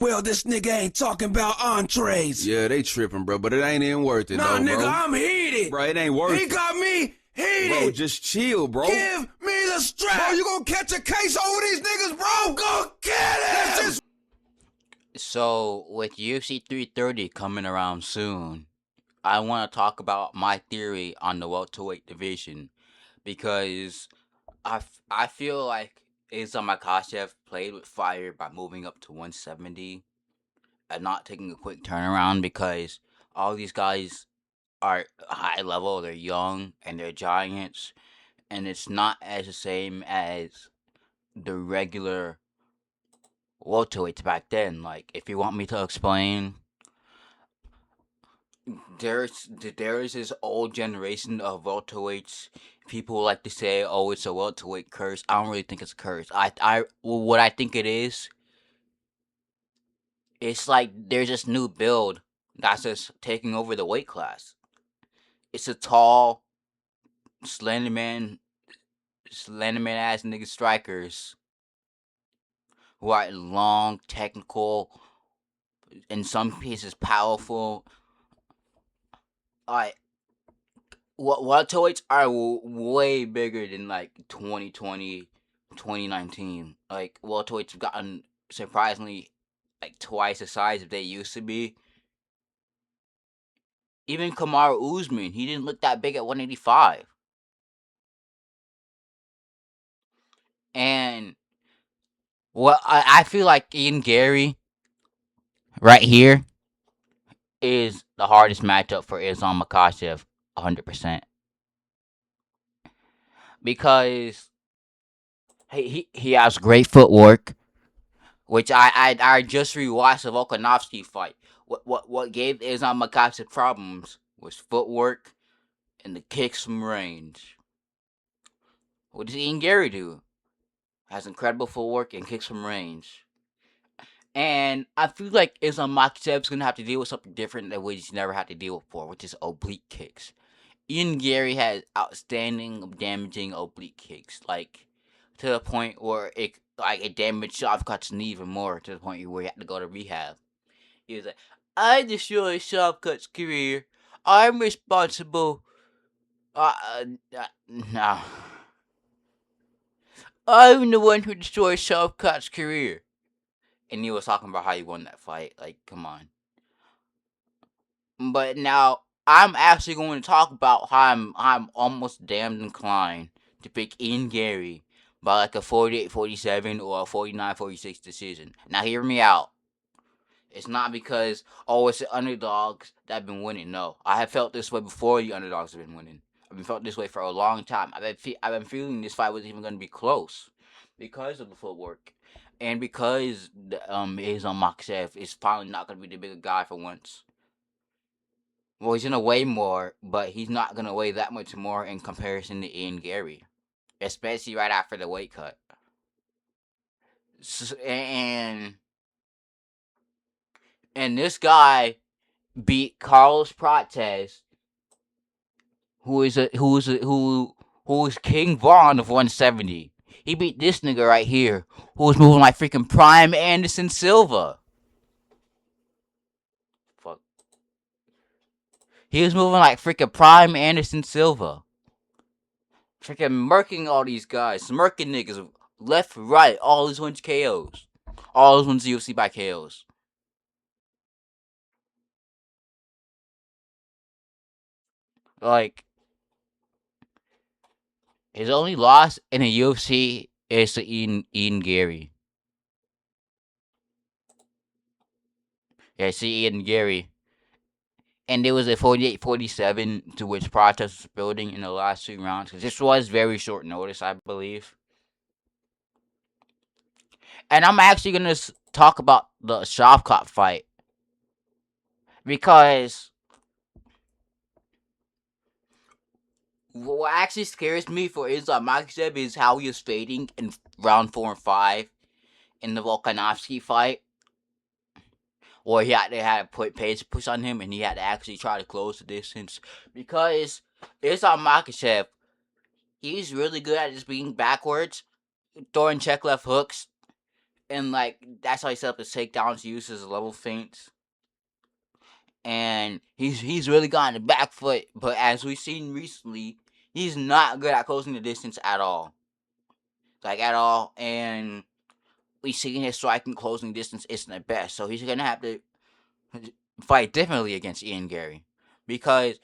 Well, this nigga ain't talking about entrees. Yeah, they tripping, bro, but it ain't even worth it, Nah, though, nigga, bro. I'm heated. Bro, it ain't worth He it. got me heated. Bro, just chill, bro. Give me the strap. Bro, you gonna catch a case over these niggas, bro? I'm gonna get him. So, with UFC 330 coming around soon, I want to talk about my theory on the welterweight division because I feel like Islam Makhachev played with fire by moving up to 170 and not taking a quick turnaround because all these guys are high level, they're young, and they're giants, and it's not as the same as the regular welterweights back then. Like, if you want me to explain, there's this old generation of welterweights. People like to say, "Oh, it's a welterweight curse." I don't really think it's a curse. What I think it is, it's like there's this new build that's just taking over the weight class. It's a tall, slender man ass nigga strikers who are long, technical, in some cases powerful. Alright, welterweights are way bigger than like 2020, 2019. Like, welterweights have gotten surprisingly like twice the size that they used to be. Even Kamaru Usman, he didn't look that big at 185. And I feel like Ian Gary right here is the hardest matchup for Islam Makhachev, 100%. Because he has great footwork, which I just rewatched the Volkanovski fight. What gave Islam Makhachev problems was footwork and the kicks from range. What does Ian Gary do? Has incredible footwork and kicks from range. And I feel like Islam Makhachev's gonna have to deal with something different than what he's never had to deal with before, which is oblique kicks. Ian Gary has outstanding, damaging oblique kicks, like to the point where it damaged Shavkat's knee even more, to the point where he had to go to rehab. He was like, "I destroyed Shavkat's career. I'm responsible." No. I'm the one who destroyed Shavkat's career. And he was talking about how he won that fight. Like, come on. But now I'm actually going to talk about how I'm almost damn inclined to pick Ian Gary by like a 48-47 or a 49-46 decision. Now hear me out. It's not because, oh, it's the underdogs that have been winning. No, I have felt this way before the underdogs have been winning. I've been felt this way for a long time. I've been feeling this fight was even going to be close because of the footwork and because Islam Makhachev is finally not going to be the bigger guy for once. Well, he's gonna weigh more, but he's not gonna weigh that much more in comparison to Ian Gary, especially right after the weight cut. And this guy beat Carlos Prates, who is King Vaughn of 170. He beat this nigga right here, who was moving like freaking Prime Anderson Silva. Fuck. He was moving like freaking Prime Anderson Silva. Freaking murking all these guys. Smirking niggas left, right. All these ones KOs. All those ones UFC by KOs. Like, his only loss in the UFC is to Ian Gary. Yeah, see Ian Gary. And there was a 48-47 to which Prates was building in the last 2 rounds. Because this was very short notice, I believe. And I'm actually going to talk about the Shavkat fight. Because what actually scares me for Islam Makhachev is how he was fading in round 4 and 5 in the Volkanovski fight. Or they had to put pace push on him and he had to actually try to close the distance. Because Islam Makhachev, he's really good at just being backwards, throwing check left hooks, and like that's how he set up his takedowns. He uses level feints, and he's really gotten the back foot. But as we've seen recently, he's not good at closing the distance at all, like at all. And we see his striking closing distance isn't the best, so he's gonna have to fight differently against Ian Gary, because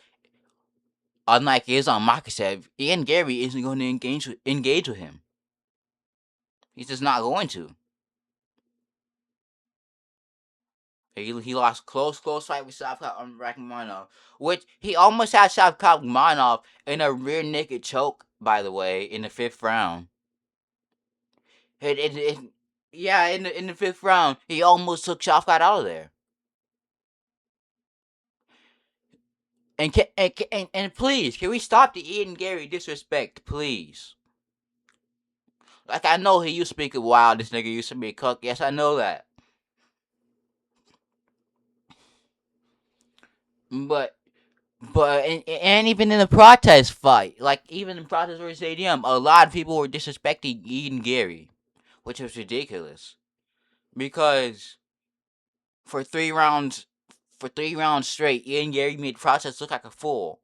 unlike Islam Makhachev, Ian Gary isn't going to engage with him. He's just not going to. He lost close fight with Shavkat Rakhmonov, which he almost had Shavkat Rakhmonov in a rear naked choke, by the way, in the 5th round. Yeah, in the 5th round, he almost took Shavkat out of there. And please, can we stop the Ian Gary disrespect, please? Like, I know he used to speak wild, this nigga used to be a cuck. Yes, I know that. But and even in the protest fight, like even in protest versus ADM, a lot of people were disrespecting Ian Gary, which was ridiculous. Because for 3 rounds straight, Ian Gary made protest look like a fool,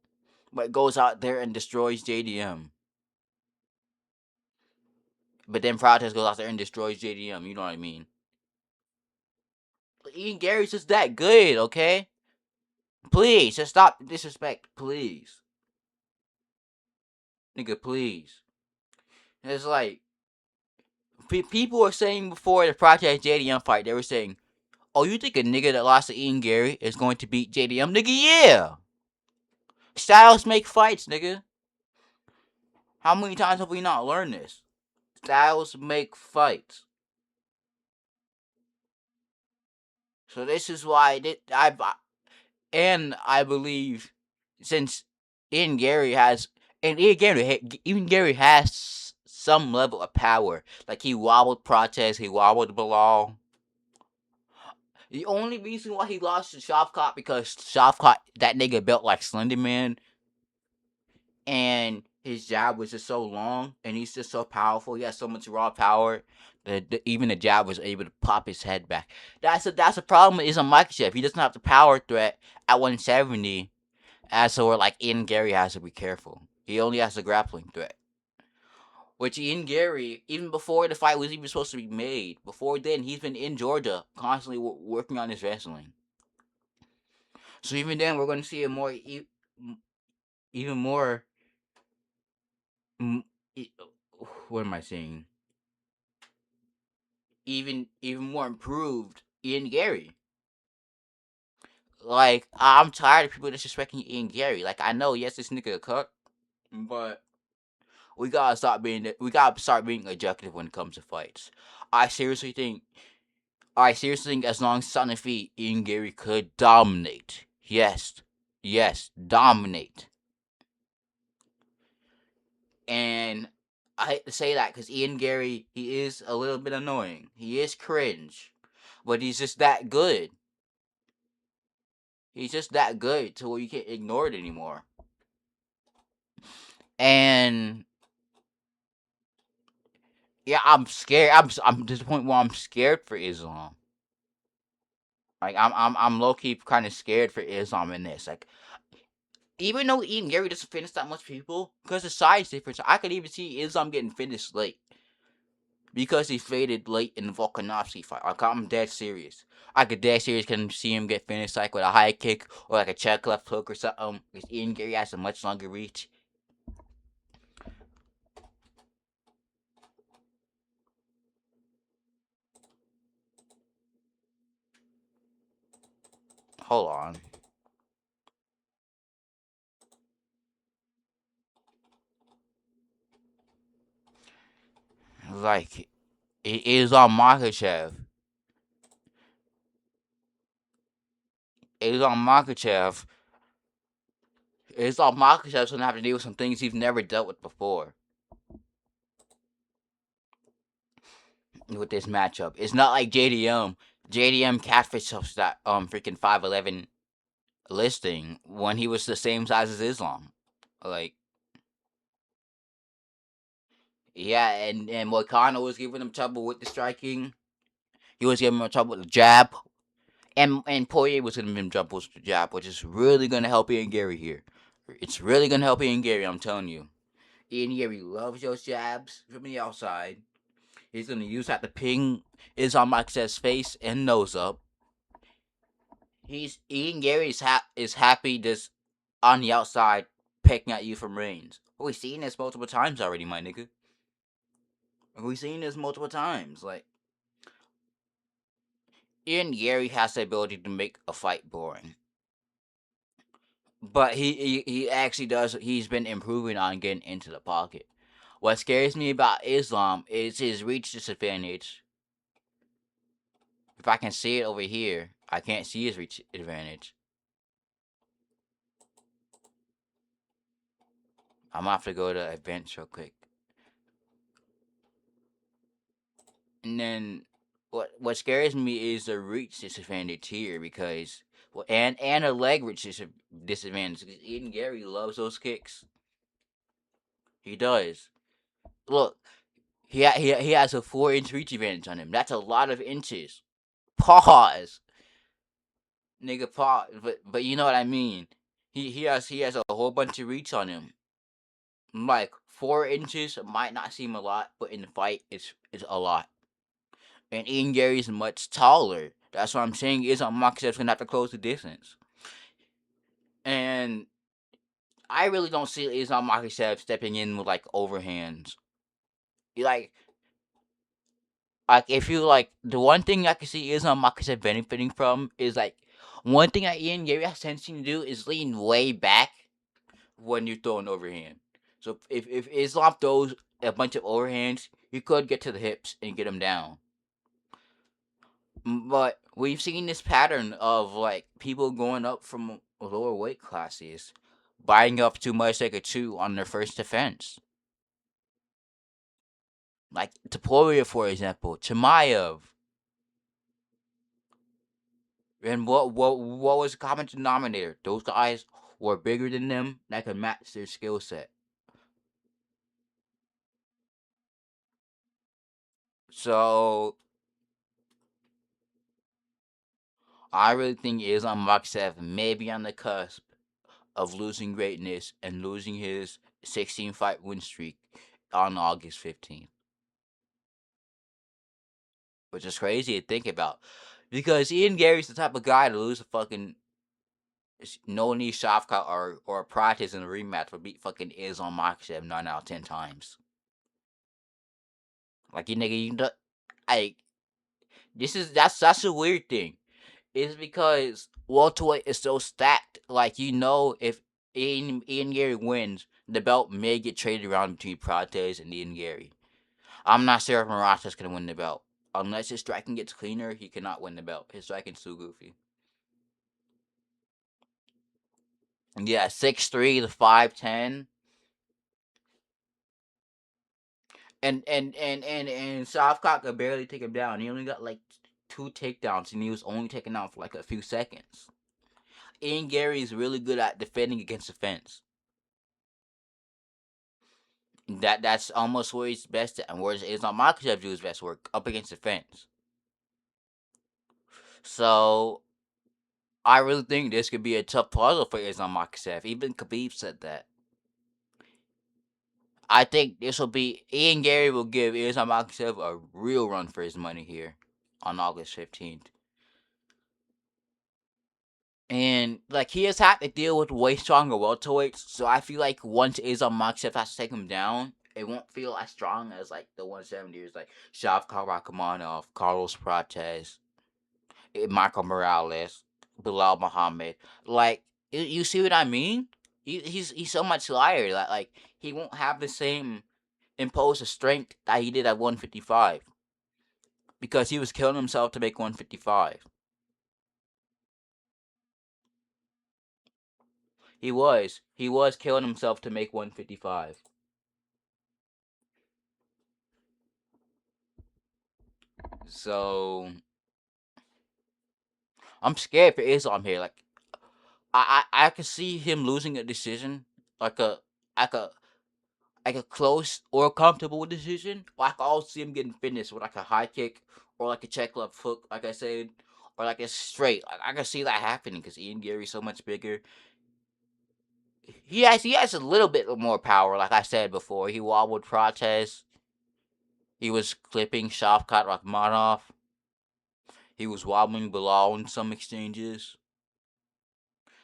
but goes out there and destroys JDM. But then protest goes out there and destroys JDM. You know what I mean? Ian Gary's just that good, okay? Please, just stop the disrespect, please. Nigga, please. It's like, people were saying before the Project JDM fight, they were saying, oh, you think a nigga that lost to Ian Gary is going to beat JDM? Nigga, yeah! Styles make fights, nigga. How many times have we not learned this? Styles make fights. So this is why I believe, since Ian Gary has some level of power. Like, he wobbled Protest, he wobbled Bilal. The only reason why he lost to Shavkat because Shavkat, that nigga built like Slender Man, and his jab was just so long, and he's just so powerful. He has so much raw power that even the jab was able to pop his head back. That's a problem. Is a Makhachev. He doesn't have the power threat at 170, as so like Ian Gary has to be careful. He only has the grappling threat. Which Ian Gary, even before the fight was even supposed to be made, before then, he's been in Georgia constantly working on his wrestling. So even then, we're going to see a more, even more, what am I saying? Even more improved Ian Gary. Like, I'm tired of people disrespecting Ian Gary. Like, I know, yes, this nigga a cuck, but we gotta start being objective when it comes to fights. I seriously think as long as it's on the feet, Ian Gary could dominate. Yes, dominate. And I hate to say that because Ian Gary, he is a little bit annoying. He is cringe, but he's just that good. He's just that good to where you can't ignore it anymore. And yeah, I'm scared. I'm to the point where I'm scared for Islam. Like, I'm low key kind of scared for Islam in this. Like, even though Ian Gary doesn't finish that much people, because the size difference, I could even see Islam getting finished late. Because he faded late in the Volkanovski fight. Like, I'm dead serious. I could dead serious can see him get finished like with a high kick or like a check left hook or something. Because Ian Gary has a much longer reach. Hold on. Like, it is on Makhachev. It is on Makhachev. It's on Makachev's gonna have to deal with some things he's never dealt with before. With this matchup, it's not like JDM. JDM catfished off that freaking 5'11" listing when he was the same size as Islam. Like, yeah, and Moicano was giving him trouble with the striking. He was giving him trouble with the jab, and Poirier was giving him trouble with the jab, which is really gonna help Ian Gary here. It's really gonna help Ian Gary, I'm telling you. Ian Gary loves those jabs from the outside. He's gonna use that to ping Islam Makhav's face and nose up. Ian Gary is happy just on the outside pecking at you from range. We've seen this multiple times already, my nigga. We've seen this multiple times. Like, Ian Gary has the ability to make a fight boring. But he actually does. He's been improving on getting into the pocket. What scares me about Islam is his reach disadvantage. If I can see it over here, I can't see his reach advantage. I'm gonna have to go to events real quick. And then what scares me is the reach disadvantage here, because and a leg reach disadvantage, because Ian Gary loves those kicks. He does. Look, he has a 4-inch reach advantage on him. That's a lot of inches. Pause. Nigga, pause. But you know what I mean. He has a whole bunch of reach on him. Like 4 inches might not seem a lot, but in the fight it's a lot. And Ian Gary's much taller. That's what I'm saying. Islam Makhachev's gonna have to close the distance. And I really don't see Islam Makhachev stepping in with like overhands. Like if you like, the one thing I can see Islam Makhachev benefiting from is like, one thing that Ian Gary has tendency to do is lean way back when you're throwing overhand. So if Islam throws a bunch of overhands, you could get to the hips and get him down. But we've seen this pattern of like people going up from lower weight classes, biting up too much they could chew on their first defense. Like Taporia, for example, Chimaev. And what was the common denominator? Those guys were bigger than them that could match their skill set. So I really think Islam Makhachev may be on the cusp of losing greatness and losing his 16-fight win streak on August 15th. Which is crazy to think about. Because Ian Gary's the type of guy to lose a fucking no-knee Shavkat or practice in a rematch for beat fucking Islam Makhachev 9 out of 10 times. Like, you nigga, you know, like, that's a weird thing. It's because welterweight is so stacked. Like, you know, if Ian Gary wins, the belt may get traded around between Prates and Ian Gary. I'm not sure if Marathas can win the belt. Unless his striking gets cleaner, he cannot win the belt. His striking's too goofy. Yeah, 6'3" to 5'10". And Shavkat could barely take him down. He only got like 2 takedowns, and he was only taken out for like a few seconds. Ian Gary is really good at defending against the fence. That's almost where he's best at, and whereas Islam Makhachev do his best work up against the fence. So I really think this could be a tough puzzle for Islam Makhachev. Even Khabib said that. I think this will be, Ian Gary will give Islam Makhachev a real run for his money here on August 15th. And like, he has had to deal with way stronger welterweights, so I feel like once Islam Makhachev has to take him down, it won't feel as strong as like the 170ers, like Shavkat Rakhmonov, Carlos Prates, Michael Morales, Bilal Muhammad. Like, you see what I mean? He's so much lighter. Like he won't have the same impulsive strength that he did at 155, because he was killing himself to make 155. He was killing himself to make 155. So I'm scared for Islam here. Like, I could see him losing a decision, like a like a like a close or comfortable decision. Or I could also see him getting finished with like a high kick or like a check left hook, like I said, or like a straight. Like, I can see that happening because Ian Gary's so much bigger. He has a little bit more power, like I said before. He wobbled Protest. He was clipping Shavkat Rakhmonov. He was wobbling Bilal in some exchanges.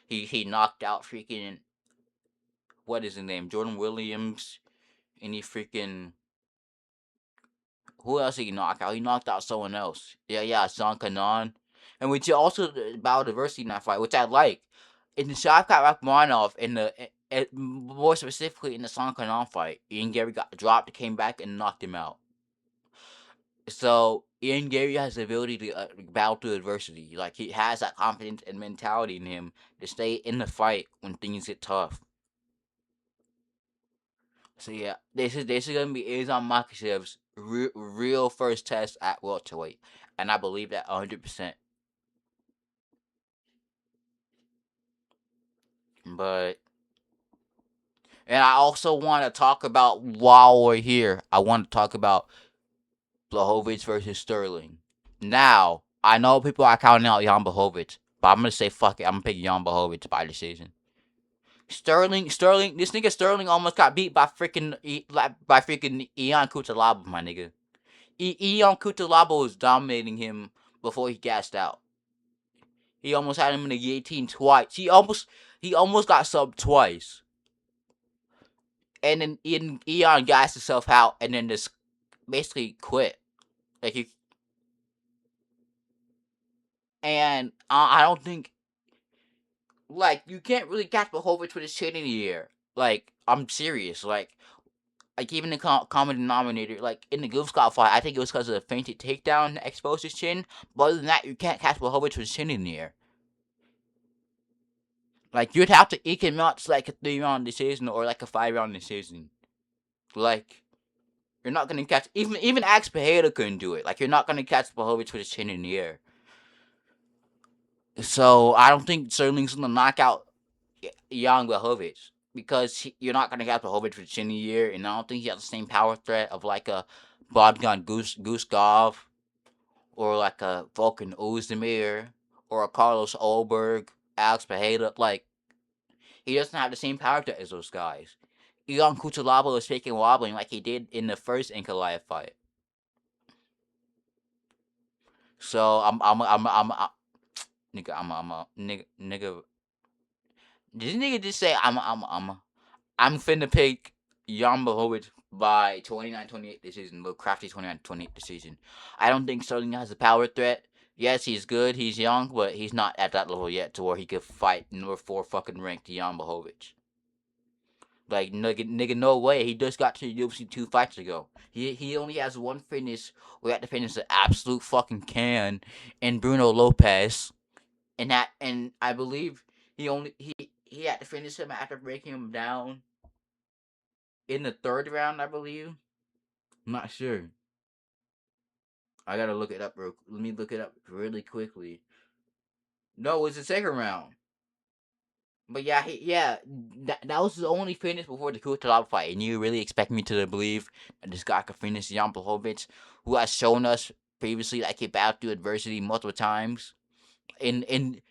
He knocked out freaking, what is his name, Jordan Williams, and he freaking, who else did he knock out? He knocked out someone else. Yeah, Zhang Kanan. And which also about diversity in that fight, which I like. In the Shavkat Rakhmonov, more specifically in the Zhang Kanan fight, Ian Gary got dropped, came back, and knocked him out. So Ian Gary has the ability to battle through adversity. Like, he has that confidence and mentality in him to stay in the fight when things get tough. So yeah, this is gonna be Izan Makhachev's real first test at welterweight, and I believe that 100%. But, and I also want to talk about, while we're here, I want to talk about Blachowicz versus Sterling. Now, I know people are counting out Jan Blachowicz, but I'm gonna say fuck it. I'm gonna pick Jan Blachowicz by decision. Sterling, this nigga Sterling almost got beat by freaking Ion Cutelaba, my nigga. Ion Cutelaba was dominating him before he gassed out. He almost had him in the guillotine twice. He almost got subbed twice. And then Ion gassed himself out and then just basically quit. Like, and I don't think, like, you can't really catch Blachowicz with his chin in the air. Like, I'm serious. Like even the common denominator, like in the Gulfscott fight, I think it was because of the fainted takedown that exposed his chin. But other than that, you can't catch Blachowicz with his chin in the air. Like, you'd have to eke him out to like a 3-round decision or like a 5-round decision. Like, you're not gonna catch, even Axe Pereira couldn't do it. Like, you're not gonna catch Blachowicz with his chin in the air. So I don't think Sterling's gonna knock out Jan Blachowicz, because you're not gonna catch Blachowicz with his chin in the air, and I don't think he has the same power threat of like a Bogdan Guskov, or like a Volkan Ozdemir, or a Carlos Olberg, Alex Pereira. Like, he doesn't have the same power threat as those guys. Ion Cutelaba is faking wobbling like he did in the first Ankalaev fight. So nigga. Did this nigga just say I'm finna pick Jan Blachowicz by 29-28 decision, but crafty 29-28 decision. I don't think Sterling has a power threat. Yes, he's good, he's young, but he's not at that level yet to where he could fight number 4 fucking ranked Jan Blachowicz. Like, nigga, no way. He just got to the UFC 2 fights ago. He only has one finish. We had to finish the absolute fucking can in Bruno Lopez, and I believe he had to finish him after breaking him down in the 3rd round, I believe. I'm not sure. I gotta look it up, bro. Let me look it up really quickly. No, it was the 2nd round. But yeah, that was his only finish before the Kutalab fight. And you really expect me to believe that this guy could finish Jan Blachowicz, who has shown us previously that he battled through adversity multiple times. In in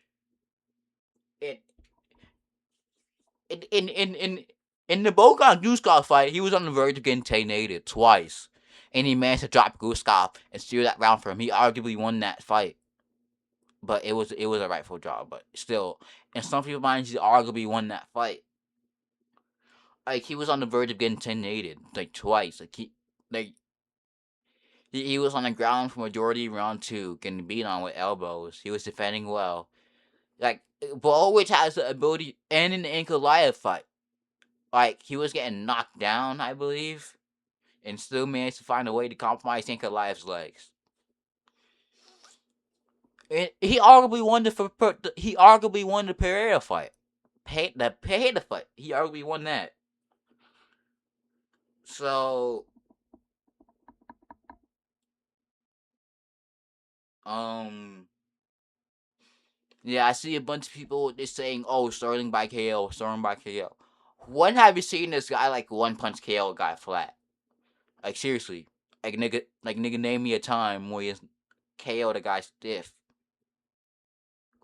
in in the Bogan Guskov fight, he was on the verge of getting tainated twice, and he managed to drop Guskov and steal that round for him. He arguably won that fight, but it was a rightful draw. But still, in some people's minds, he arguably won that fight. Like, he was on the verge of getting tainated like twice. He was on the ground for majority round 2, getting beat on with elbows. He was defending well. Like, Blachowicz has the ability, and in the Ankalaev fight, like, he was getting knocked down, I believe, and still managed to find a way to compromise Ankalaev's legs. And he arguably won the Pereira fight. The Pereira fight. He arguably won that. So, yeah, I see a bunch of people just saying, "Oh, Sterling by KO, Sterling by KO." When have you seen this guy like one punch KO a guy flat? Like, seriously, like nigga, name me a time where KO the guy stiff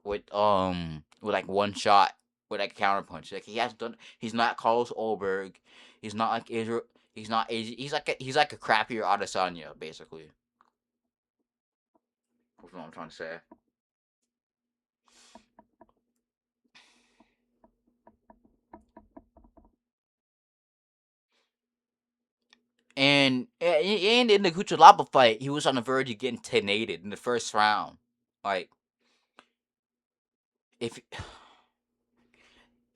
with like one shot with like a counter punch. Like he hasn't done. He's not Carlos Ulberg. He's not like Israel. He's not. He's like a crappier Adesanya, basically. That's what I'm trying to say. And in the Kuchalaba fight, he was on the verge of getting tanated in the first round. Like, if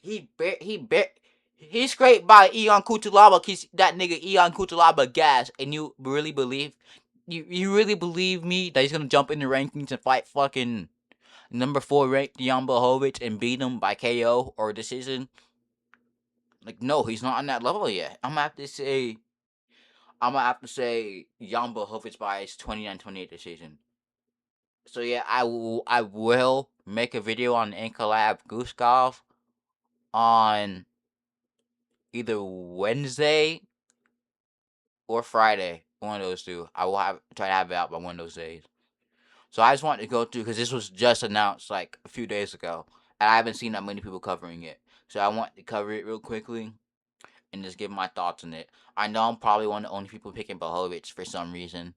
he's scraped by Ion Kuchalaba, cause that nigga Ion Kuchalaba gas, and you really believe me that he's gonna jump in the rankings and fight fucking number 4 ranked Jan Blachowicz and beat him by KO or decision? Like, no, he's not on that level yet. I'm gonna have to say Jan Blachowicz by his 29-28 decision. So yeah, I will make a video on Inkalab Guskov on either Wednesday or Friday. One of those two. I will try to have it out by one of those days. So I just wanted to go through because this was just announced like a few days ago, and I haven't seen that many people covering it. So I want to cover it real quickly and just give my thoughts on it. I know I'm probably one of the only people picking Blachowicz for some reason.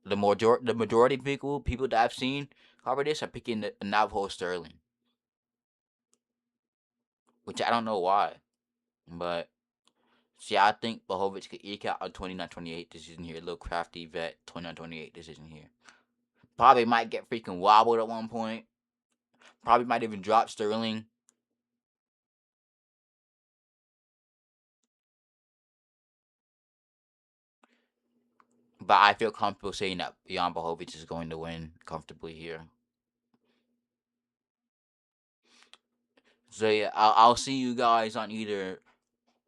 The majority of people that I've seen cover this are picking the Navajo Sterling, which I don't know why, but see, I think Blachowicz could eke out a 29-28 decision here. A little crafty vet 29-28 decision here. Probably might get freaking wobbled at one point. Probably might even drop Sterling. But I feel comfortable saying that Jan Blachowicz is going to win comfortably here. So yeah, I'll see you guys on either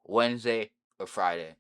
Wednesday or Friday.